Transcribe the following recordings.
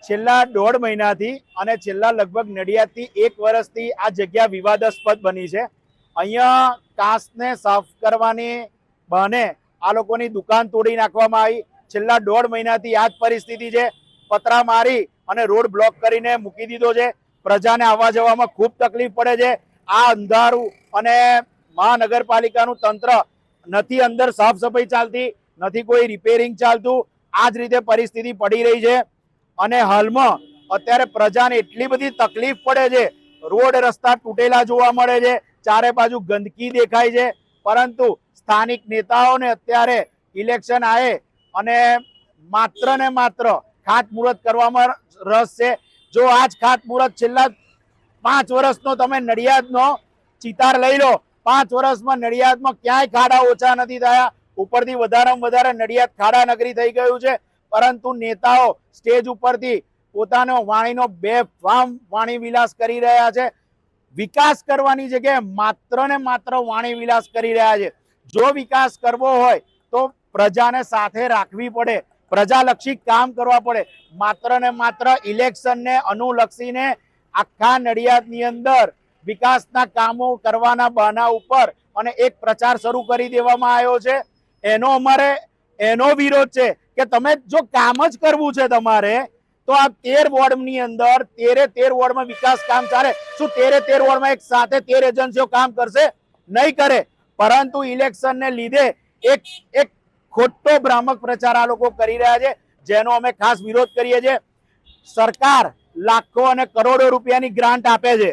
છેલ્લા 1.5 મહિનાથી અને છેલ્લા લગભગ નડિયાદથી 1 વર્ષથી આ જગ્યા વિવાદાસ્પદ બની છે। અહીંયા કાંસને સાફ કરવાની બહાને આ લોકોની દુકાન તોડી નાખવામાં આવી। છેલ્લા 1.5 મહિનાથી આ જ પરિસ્થિતિ છે। પતરા મારી અને રોડ બ્લોક કરીને મૂકી દીધો છે। પ્રજાને આવવા જવામાં ખૂબ તકલીફ પડે છે। આ અંધારું અને મહાનગરપાલિકાનું તંત્ર નથી, અંદર સાફ સફાઈ ચાલતી નથી, કોઈ રિપેરિંગ ચાલતું, આ જ રીતે પરિસ્થિતિ પડી રહી છે। અને હાલમાં અત્યારે પ્રજાને એટલી બધી તકલીફ પડે છે, રોડ રસ્તા તૂટેલા જોવા મળે છે, ચારે બાજુ ગંદકી દેખાય છે। પરંતુ સ્થાનિક નેતાઓને અત્યારે ઇલેક્શન આવે અને માત્ર ને માત્ર ખાતમુહૂર્ત કરવામાં રસ છે। જો આજ ખાતમુહૂર્ત છેલ્લા 5 વર્ષનો તમે નડિયાદનો ચિતાર લઈ લો, 5 વર્ષમાં નડિયાદમાં ક્યાંય ખાડા ઓછા નથી થયા, ઉપરથી વધારેમાં વધારે નડિયાદ ખાડા નગરી થઈ ગયું છે। પરંતુ નેતાઓ સ્ટેજ ઉપરથી પોતાનો વાણીનો બેફામ વાણી વિલાસ કરી રહ્યા છે। વિકાસ કરવાની જગ્યાએ માત્ર ને માત્ર વાણી વિલાસ કરી રહ્યા છે। જો વિકાસ કરવો હોય તો પ્રજાને સાથે રાખવી પડે, પ્રજાલક્ષી કામ કરવા પડે। માત્ર ને માત્ર ઇલેક્શનને અનુલક્ષીને આખા નડિયાદની અંદર વિકાસના કામો કરવાના બહાના ઉપર અને એક પ્રચાર શરૂ કરી દેવામાં આવ્યો છે। એનો વિરોધ છે કે તમે જો કામ જ કરવું છે તમારે તો આ 13 વોર્ડની અંદર 13 વોર્ડમાં વિકાસ કામ ચાલે। શું 13 વોર્ડમાં એક સાથે 13 એજન્સીઓ કામ કરશે? નહીં કરે। પરંતુ ઇલેક્શનને લીધે એક ખોટો ભ્રામક પ્રચાર આ લોકો કરી રહ્યા છે, જેનો અમે ખાસ વિરોધ કરીએ છીએ। સરકાર લાખો અને કરોડો રૂપિયાની ગ્રાન્ટ આપે છે,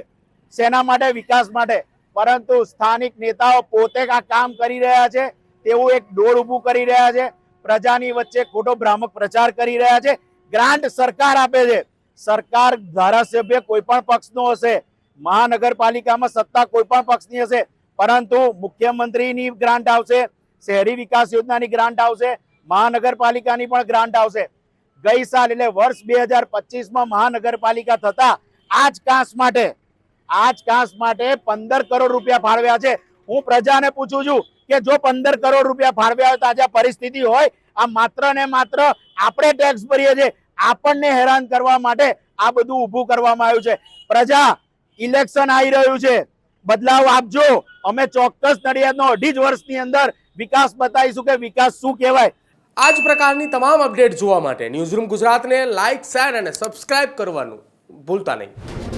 શેના માટે? વિકાસ માટે। પરંતુ સ્થાનિક નેતાઓ પોતે આ કામ કરી રહ્યા છે તેવું એક ડોળ ઊભું કરી રહ્યા છે, પ્રજાની વચ્ચે ખોટો ભ્રામક પ્રચાર કરી રહ્યા છે। ગ્રાન્ટ સરકાર આપે છે, સરકાર ધારાસભ્ય કોઈ પણ પક્ષનો હશે, મહાનગરપાલિકામાં સત્તા કોઈ પણ પક્ષની હશે, પરંતુ મુખ્યમંત્રીની ગ્રાન્ટ આવશે, શહેરી વિકાસ યોજનાની ગ્રાન્ટ આવશે, મહાનગરપાલિકાની પણ ગ્રાન્ટ આવશે। ગઈ સાલ એટલે વર્ષ 2025માં મહાનગરપાલિકા થતા આજ કાંસ માટે 15 કરોડ રૂપિયા ફાળવ્યા છે। હું પ્રજાને પૂછું છું કે જો 15 કરોડ રૂપિયા ફાળવ્યા હોય તો આજે પરિસ્થિતિ હોય? આ માત્ર ને માત્ર આપણે ટેક્સ ભરીએ છીએ, આપણને હેરાન કરવા માટે આ બધું ઊભું કરવામાં આવ્યું છે। પ્રજા, ઇલેક્શન આવી રહ્યું છે, બદલાવ આપજો। અમે ચોક્કસ નડિયાદનો 2.5 વર્ષની અંદર વિકાસ બતાવીશું કે વિકાસ શું કહેવાય। આ જ પ્રકારની તમામ અપડેટ જોવા માટે ન્યૂઝરૂમ ગુજરાતને લાઇક, શેર અને સબસ્ક્રાઇબ કરવાનું ભૂલતા નહીં।